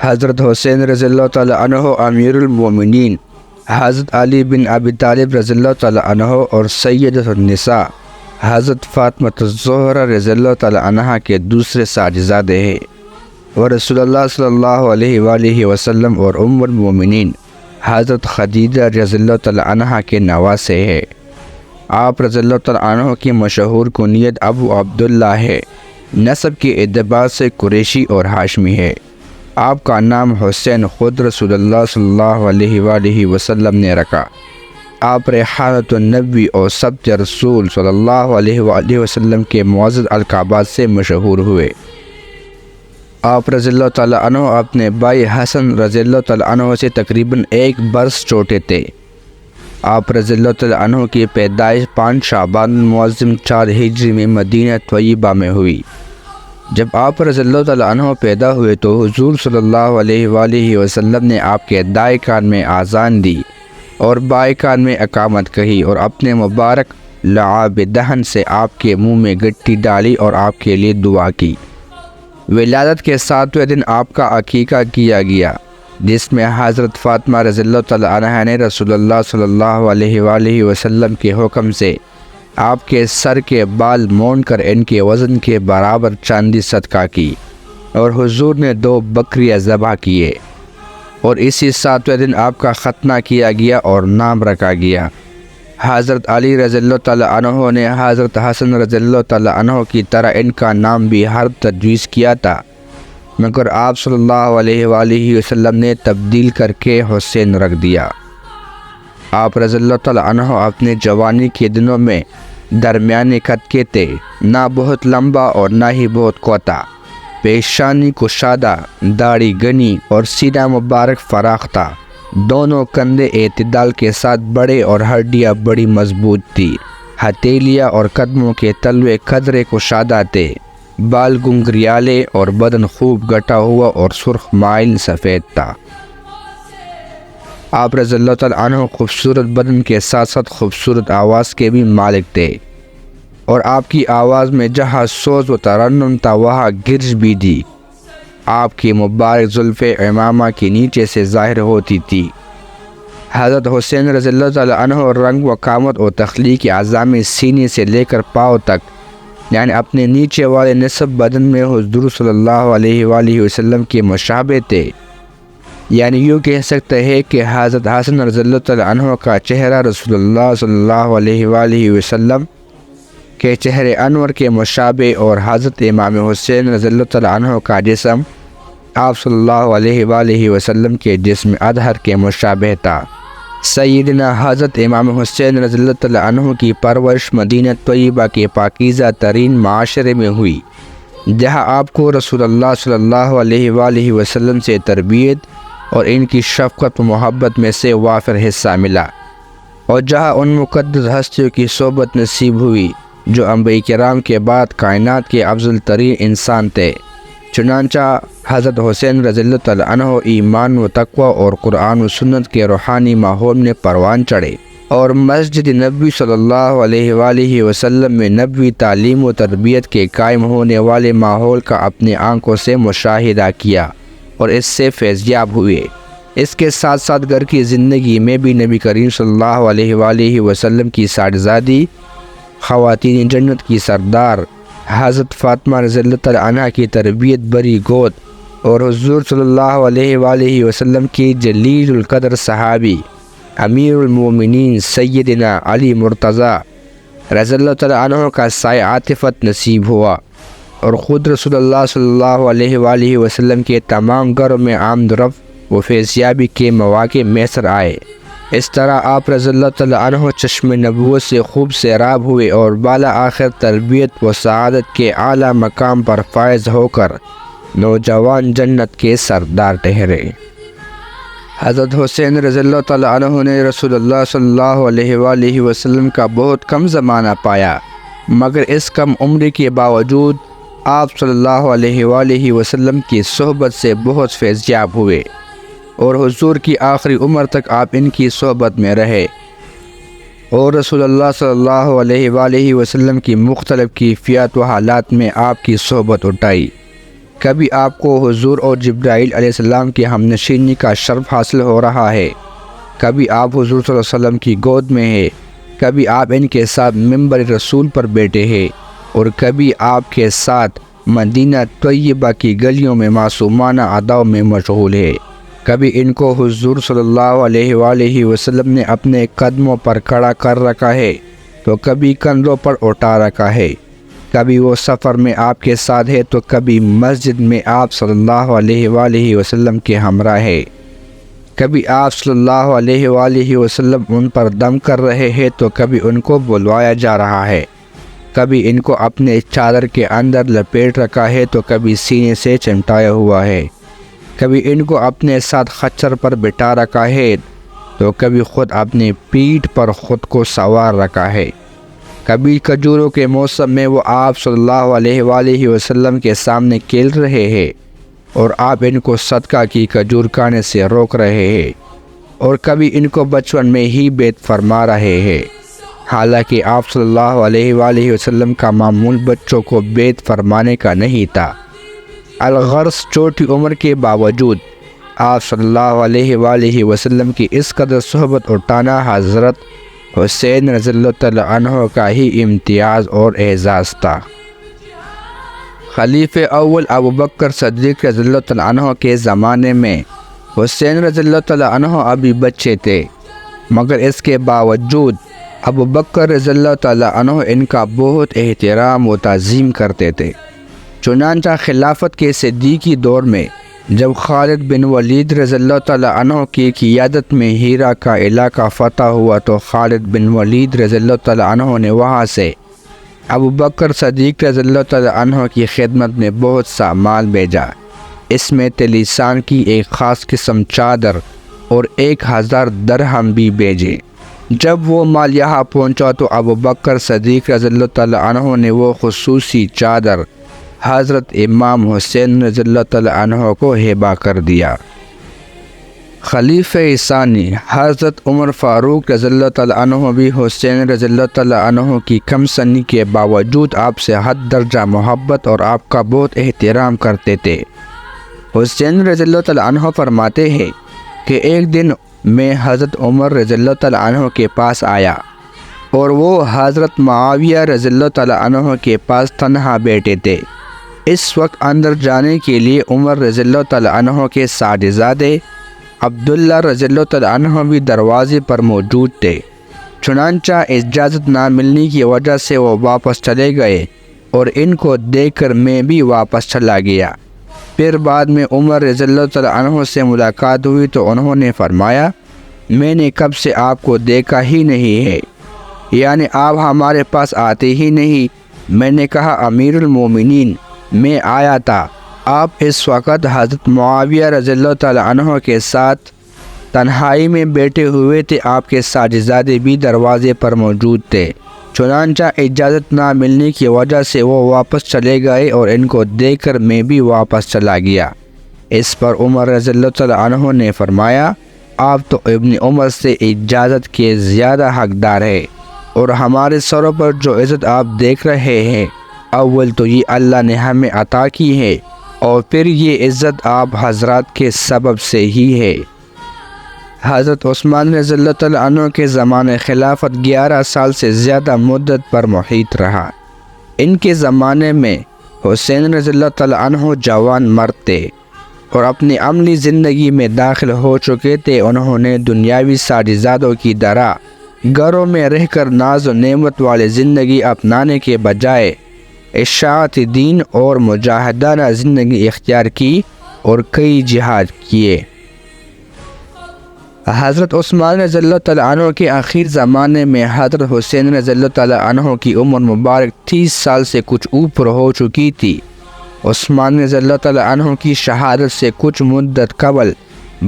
حضرت حسین رضی اللہ تعالیٰ عنہ امیر المومنین، حضرت علی بن ابی طالب رضی اللہ تعالیٰ عنہ اور سیدۃ النساء حضرت فاطمہ الزہرا رضی اللہ تعالیٰ عنہ کے دوسرے ساجزادے ہیں، اور رسول اللہ صلی اللہ علیہ وآلہ وسلم اور ام المومنین حضرت خدیجہ رضی اللہ تعالیٰ عنہ کے نواسے ہیں۔ آپ رضی اللہ تعالیٰ عنہ کی مشہور کنیت ابو عبداللہ ہے، نسب کے اعتبار سے قریشی اور ہاشمی ہے۔ آپ کا نام حسین خود رسول اللہ صلی اللہ علیہ وآلہ وسلم نے رکھا۔ آپ ریحانۃ النبی اور سبط رسول صلی اللہ علیہ وآلہ وسلم کے معزز القابات سے مشہور ہوئے۔ آپ رضی اللہ تعالیٰ عنہ اپنے بھائی حسن رضی اللہ تعالیٰ عنہ سے تقریباً 1 برس چھوٹے تھے۔ آپ رضی اللہ تعالیٰ عنہ کی پیدائش 5 شعبان المعظم 4 ہجری میں مدینہ طیبہ میں ہوئی۔ جب آپ رضی اللہ تعالیٰ عنہ پیدا ہوئے تو حضور صلی اللہ علیہ وآلہ وسلم نے آپ کے دائیں کان میں آذان دی اور بائیں کان میں اقامت کہی، اور اپنے مبارک لعاب دہن سے آپ کے منہ میں گٹی ڈالی اور آپ کے لیے دعا کی۔ ولادت کے 7ویں دن آپ کا عقیقہ کیا گیا، جس میں حضرت فاطمہ رضی اللہ تعالیٰ عنہا نے رسول اللہ صلی اللہ علیہ وآلہ وسلم کے حکم سے آپ کے سر کے بال مونڈ کر ان کے وزن کے برابر چاندی صدقہ کی، اور حضور نے 2 بکریاں ذبح کیے، اور اسی 7ویں دن آپ کا ختنہ کیا گیا اور نام رکھا گیا۔ حضرت علی رضی اللہ تعالیٰ عنہ نے حضرت حسن رضی اللہ تعالیٰ عنہ کی طرح ان کا نام بھی حرف تجویز کیا تھا، مگر آپ صلی اللہ علیہ وآلہ وسلم نے تبدیل کر کے حسین رکھ دیا۔ آپ رضی اللہ تعالیٰ عنہ اپنے جوانی کے دنوں میں درمیانی قد کے تھے، نہ بہت لمبا اور نہ ہی بہت کوتا، پیشانی کشادہ، داڑھی گھنی اور سینہ مبارک فراخ تھا، دونوں کندھے اعتدال کے ساتھ بڑے اور ہڈیاں بڑی مضبوط تھی، ہتھیلیاں اور قدموں کے تلوے قدرے کشادہ تھے، بال گنگریالے اور بدن خوب گٹا ہوا اور سرخ مائل سفید تھا۔ آپ رضی اللہ تعالیٰ عنہ خوبصورت بدن کے ساتھ ساتھ خوبصورت آواز کے بھی مالک تھے، اور آپ کی آواز میں جہاں سوز و ترنم تھا وہاں گرج بھی تھی۔ آپ کی مبارک زلف امامہ کے نیچے سے ظاہر ہوتی تھی۔ حضرت حسین رضی اللہ تعالیٰ عنہ رنگ و قامت و تخلیق اعظامی سینے سے لے کر پاؤں تک، یعنی اپنے نیچے والے نصف بدن میں حضور صلی اللہ علیہ وآلہ وسلم کے مشابہ تھے، یعنی یوں کہہ سکتے ہیں کہ حضرت حسن رضی اللہ تعالیٰ عنہ کا چہرہ رسول اللہ صلی اللہ علیہ وآلہ وسلم کے چہرے انور کے مشابہ، اور حضرت امام حسین رضی اللہ تعالیٰ عنہ کا جسم آپ صلی اللہ علیہ وآلہ وسلم کے جسم اطہر کے مشابہ تھا۔ سیدنا حضرت امام حسین رضی اللہ تعالیٰ عنہ کی پرورش مدینہ طیبہ کے پاکیزہ ترین معاشرے میں ہوئی، جہاں آپ کو رسول اللہ صلی اللہ علیہ وآلہ وسلم سے تربیت اور ان کی شفقت و محبت میں سے وافر حصہ ملا، اور جہاں ان مقدس ہستیوں کی صحبت نصیب ہوئی جو انبیاء کرام کے بعد کائنات کے افضل ترین انسان تھے۔ چنانچہ حضرت حسین رضی اللہ تعالیٰ عنہ ایمان و تقوی اور قرآن و سنت کے روحانی ماحول میں پروان چڑھے، اور مسجد نبوی صلی اللہ علیہ وآلہ وسلم میں نبوی تعلیم و تربیت کے قائم ہونے والے ماحول کا اپنی آنکھوں سے مشاہدہ کیا اور اس سے فیضیاب ہوئے۔ اس کے ساتھ ساتھ گھر کی زندگی میں بھی نبی کریم صلی اللہ علیہ وآلہ وسلم کی ساجزادی، خواتین جنت کی سردار حضرت فاطمہ رضی اللہ تعالیٰ عنہ کی تربیت بری گود، اور حضور صلی اللہ علیہ وآلہ وسلم کی جلیل القدر صحابی امیر المومنین سیدنا علی مرتضیٰ رضی اللہ تعالیٰ عنہ کا سایہ عاطفت نصیب ہوا، اور خود رسول اللہ صلی اللہ علیہ وآلہ وسلم کے تمام گھروں میں آمد و رفت و فیضیابی کے مواقع میسر آئے۔ اس طرح آپ رضی اللہ تعالیٰ عنہ چشم نبوت سے خوب سیراب ہوئے اور بالا آخر تربیت و سعادت کے اعلیٰ مقام پر فائز ہو کر نوجوان جنت کے سردار ٹھہرے۔ حضرت حسین رضی اللہ تعالیٰ عنہ نے رسول اللہ صلی اللہ علیہ وآلہ وسلم کا بہت کم زمانہ پایا، مگر اس کم عمری کے باوجود آپ صلی اللہ علیہ وآلہ وسلم کی صحبت سے بہت فیضیاب ہوئے، اور حضور کی آخری عمر تک آپ ان کی صحبت میں رہے، اور رسول اللہ صلی اللہ علیہ وآلہ وسلم کی مختلف کیفیات و حالات میں آپ کی صحبت اٹھائی۔ کبھی آپ کو حضور اور جبرائیل علیہ السلام کی ہم نشینی کا شرف حاصل ہو رہا ہے، کبھی آپ حضور صلی اللہ علیہ وسلم کی گود میں ہے، کبھی آپ ان کے ساتھ منبر رسول پر بیٹھے ہیں، اور کبھی آپ کے ساتھ مدینہ طیبہ کی گلیوں میں معصومانہ اداؤں میں مشغول ہے۔ کبھی ان کو حضور صلی اللہ علیہ وآلہ وسلم نے اپنے قدموں پر کھڑا کر رکھا ہے تو کبھی کندھوں پر اٹھا رکھا ہے، کبھی وہ سفر میں آپ کے ساتھ ہے تو کبھی مسجد میں آپ صلی اللہ علیہ وآلہ وسلم کے ہمراہ ہے، کبھی آپ صلی اللہ علیہ وآلہ وسلم ان پر دم کر رہے ہیں تو کبھی ان کو بلوایا جا رہا ہے، کبھی ان کو اپنے چادر کے اندر لپیٹ رکھا ہے تو کبھی سینے سے چمٹایا ہوا ہے، کبھی ان کو اپنے ساتھ خچر پر بٹھا رکھا ہے تو کبھی خود اپنی پیٹھ پر خود کو سوار رکھا ہے، کبھی کھجوروں کے موسم میں وہ آپ صلی اللہ علیہ وآلہ وسلم کے سامنے کھیل رہے ہیں اور آپ ان کو صدقہ کی کھجور کھانے سے روک رہے ہیں، اور کبھی ان کو بچپن میں ہی بیت فرما رہے ہیں، حالانکہ آپ صلی اللہ علیہ وآلہ وسلم کا معمول بچوں کو بیت فرمانے کا نہیں تھا۔ الغرض چھوٹی عمر کے باوجود آپ صلی اللہ علیہ وآلہ وسلم کی اس قدر صحبت اٹھانا حضرت حسین رضی اللہ تعالیٰ عنہ کا ہی امتیاز اور اعزاز تھا۔ خلیفہ اول ابو بکر صدیق رضی اللہ تعالیٰ عنہ کے زمانے میں حسین رضی اللہ تعالیٰ عنہ ابھی بچے تھے، مگر اس کے باوجود ابو بکر رضی اللہ تعالیٰ عنہ ان کا بہت احترام و تعظیم کرتے تھے۔ چنانچہ خلافت کے صدیقی دور میں جب خالد بن ولید رضی اللہ تعالیٰ عنہ کی قیادت میں ہیرا کا علاقہ فتح ہوا تو خالد بن ولید رضی اللہ تعالیٰ عنہ نے وہاں سے ابو بکر صدیق رضی اللہ تعالیٰ عنہ کی خدمت میں بہت سا مال بھیجا۔ اس میں تلیسان کی ایک خاص قسم چادر اور 1000 درہم بھی بھیجے۔ جب وہ مال یہاں پہنچا تو ابو بکر صدیق رضی اللہ تعالیٰ عنہ نے وہ خصوصی چادر حضرت امام حسین رضی اللہ تعالیٰ عنہ کو ہبہ کر دیا۔ خلیفہ ثانی حضرت عمر فاروق رضی اللہ تعالیٰ عنہ بھی حسین رضی اللہ تعالیٰ عنہ کی کم سنی کے باوجود آپ سے حد درجہ محبت اور آپ کا بہت احترام کرتے تھے۔ حسین رضی اللہ تعالیٰ عنہ فرماتے ہیں کہ ایک دن میں حضرت عمر رضی اللہ تعالیٰ عنہ کے پاس آیا اور وہ حضرت معاویہ رضی اللہ تعالیٰ عنہ کے پاس تنہا بیٹھے تھے۔ اس وقت اندر جانے کے لیے عمر رضی اللہ تعالیٰ عنہ کے صاحبزادے عبداللہ رضی اللہ تعالیٰ عنہ بھی دروازے پر موجود تھے، چنانچہ اجازت نہ ملنے کی وجہ سے وہ واپس چلے گئے اور ان کو دیکھ کر میں بھی واپس چلا گیا۔ پھر بعد میں عمر رضی اللہ تعالیٰ عنہ سے ملاقات ہوئی تو انہوں نے فرمایا، میں نے کب سے آپ کو دیکھا ہی نہیں ہے، یعنی آپ ہمارے پاس آتے ہی نہیں۔ میں نے کہا، امیر المومنین، میں آیا تھا، آپ اس وقت حضرت معاویہ رضی اللہ تعالیٰ عنہ کے ساتھ تنہائی میں بیٹھے ہوئے تھے، آپ کے صاحبزادے بھی دروازے پر موجود تھے، چنانچہ اجازت نہ ملنے کی وجہ سے وہ واپس چلے گئے اور ان کو دیکھ کر میں بھی واپس چلا گیا۔ اس پر عمر رضی اللہ تعالیٰ عنہ نے فرمایا، آپ تو ابن عمر سے اجازت کے زیادہ حقدار ہے، اور ہمارے سروں پر جو عزت آپ دیکھ رہے ہیں، اول تو یہ اللہ نے ہمیں عطا کی ہے، اور پھر یہ عزت آپ حضرات کے سبب سے ہی ہے۔ حضرت عثمان رضی اللہ تعالیٰ عنہ کے زمانے خلافت 11 سال سے زیادہ مدت پر محیط رہا۔ ان کے زمانے میں حسین رضی اللہ تعالیٰ عنہ جوان مرد تھے اور اپنی عملی زندگی میں داخل ہو چکے تھے۔ انہوں نے دنیاوی ساجزادوں کی طرح گھروں میں رہ کر ناز و نعمت والی زندگی اپنانے کے بجائے اشاعت دین اور مجاہدانہ زندگی اختیار کی اور کئی جہاد کیے۔ حضرت عثمان رضی اللہ تعالیٰ عنہ کے آخر زمانے میں حضرت حسین رضی اللہ تعالیٰ عنہ کی عمر مبارک 30 سال سے کچھ اوپر ہو چکی تھی۔ عثمان رضی اللہ تعالیٰ عنہ کی شہادت سے کچھ مدت قبل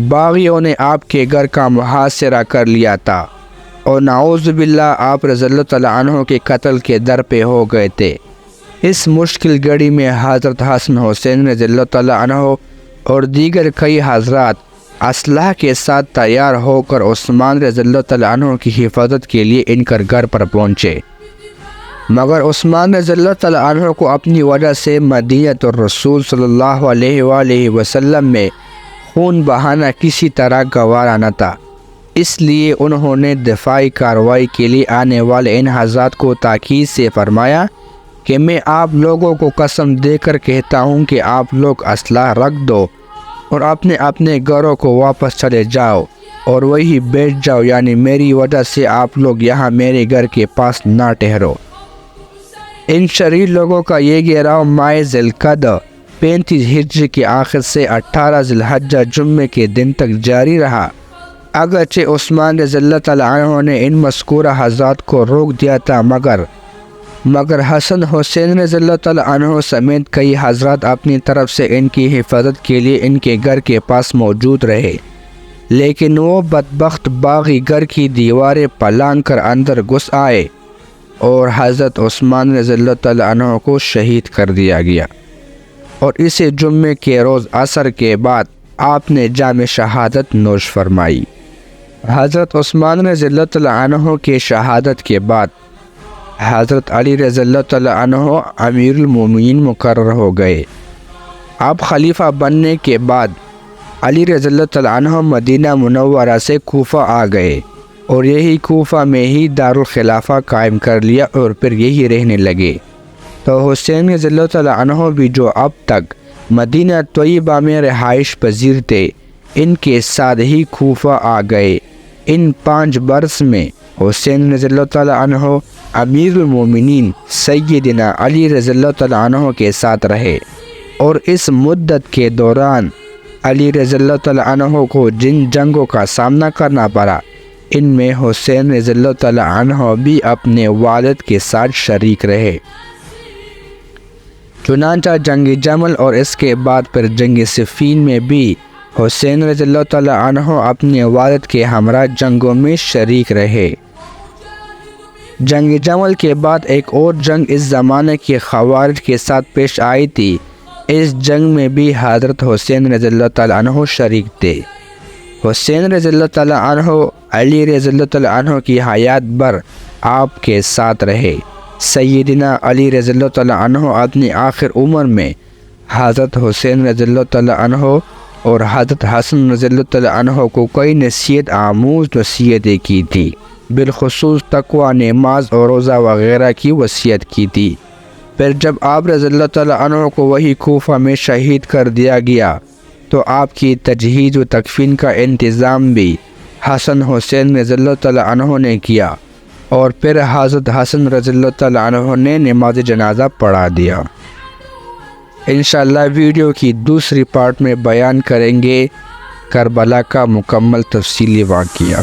باغیوں نے آپ کے گھر کا محاصرہ کر لیا تھا اور نعوذ باللہ آپ رضی اللہ تعالیٰ عنہ کے قتل کے در پہ ہو گئے تھے۔ اس مشکل گھڑی میں حضرت حسن حسین رضی اللہ تعالیٰ عنہ اور دیگر کئی حضرات اسلحہ کے ساتھ تیار ہو کر عثمان رضی اللہ تعالیٰ عنہ کی حفاظت کے لیے ان کے گھر پر پہنچے۔ مگر عثمان رضی اللہ تعالیٰ عنہ کو اپنی وجہ سے مدینہ الرسول صلی اللہ علیہ وآلہ وسلم میں خون بہانا کسی طرح گوارا نہ تھا، اس لیے انہوں نے دفاعی کارروائی کے لیے آنے والے ان حضرات کو تاکید سے فرمایا کہ میں آپ لوگوں کو قسم دے کر کہتا ہوں کہ آپ لوگ اسلحہ رکھ دو اور اپنے اپنے گھروں کو واپس چلے جاؤ اور وہی بیٹھ جاؤ، یعنی میری وجہ سے آپ لوگ یہاں میرے گھر کے پاس نہ ٹھہرو۔ ان شریر لوگوں کا یہ گھیراؤ ماہ ذی القعدہ 35 ہجری کے آخر سے 18 ذی الحجہ جمعے کے دن تک جاری رہا۔ اگرچہ عثمان رضی اللہ تعالیٰ عنہ نے ان مذکورہ حضرات کو روک دیا تھا، مگر حسن حسین رضی اللہ تعالیٰ عنہ سمیت کئی حضرات اپنی طرف سے ان کی حفاظت کے لیے ان کے گھر کے پاس موجود رہے، لیکن وہ بدبخت باغی گھر کی دیواریں پلانگ کر اندر گھس آئے اور حضرت عثمان رضی اللہ تعالیٰ عنہ کو شہید کر دیا گیا، اور اسے جمعے کے روز عصر کے بعد آپ نے جام شہادت نوش فرمائی۔ حضرت عثمان رضی اللہ تعالیٰ عنہ کے شہادت کے بعد حضرت علی رضی اللہ تعالیٰ عنہ امیر المومنین مقرر ہو گئے۔ آپ خلیفہ بننے کے بعد علی رضی اللہ تعالیٰ عنہ مدینہ منورہ سے کوفہ آ گئے اور یہی کوفہ میں ہی دارالخلافہ قائم کر لیا اور پھر یہی رہنے لگے۔ تو حسین رضی اللہ تعالیٰ عنہ بھی جو اب تک مدینہ طیبہ میں رہائش پذیر تھے، ان کے ساتھ ہی کوفہ آ گئے۔ ان 5 برس میں حسین رضی اللہ تعالیٰ عنہ امیر المومنین سیدنا علی رضی اللہ تعالیٰ عنہ کے ساتھ رہے، اور اس مدت کے دوران علی رضی اللہ تعالیٰ عنہ کو جن جنگوں کا سامنا کرنا پڑا، ان میں حسین رضی اللہ تعالیٰ عنہ بھی اپنے والد کے ساتھ شریک رہے۔ چنانچہ جنگ جمل اور اس کے بعد پھر جنگ صفین میں بھی حسین رضی اللہ تعالیٰ عنہ اپنے والد کے ہمراہ جنگوں میں شریک رہے۔ جنگ جمل کے بعد ایک اور جنگ اس زمانے کے خوارج کے ساتھ پیش آئی تھی۔ اس جنگ میں بھی حضرت حسین رضی اللہ تعالیٰ عنہ شریک تھے۔ حسین رضی اللہ تعالیٰ عنہ علی رضی اللہ تعالیٰ عنہ کی حیات بھر آپ کے ساتھ رہے۔ سیدنا علی رضی اللہ تعالیٰ عنہ اپنی آخر عمر میں حضرت حسین رضی اللہ تعالیٰ عنہ اور حضرت حسن رضی اللہ تعالیٰ عنہ کو کئی نصیحت آموز وصیتیں کی تھی، بالخصوص تقوی، نماز اور روزہ وغیرہ کی وصیت کی تھی۔ پھر جب آپ رضی اللہ تعالیٰ عنہ کو وہی کوفہ میں شہید کر دیا گیا تو آپ کی تجہیز و تکفین کا انتظام بھی حسن حسین رضی اللہ تعالیٰ عنہ نے کیا، اور پھر حضرت حسن رضی اللہ تعالیٰ عنہ نے نماز جنازہ پڑھا دیا۔ انشاءاللہ ویڈیو کی دوسری پارٹ میں بیان کریں گے کربلا کا مکمل تفصیلی واقعہ۔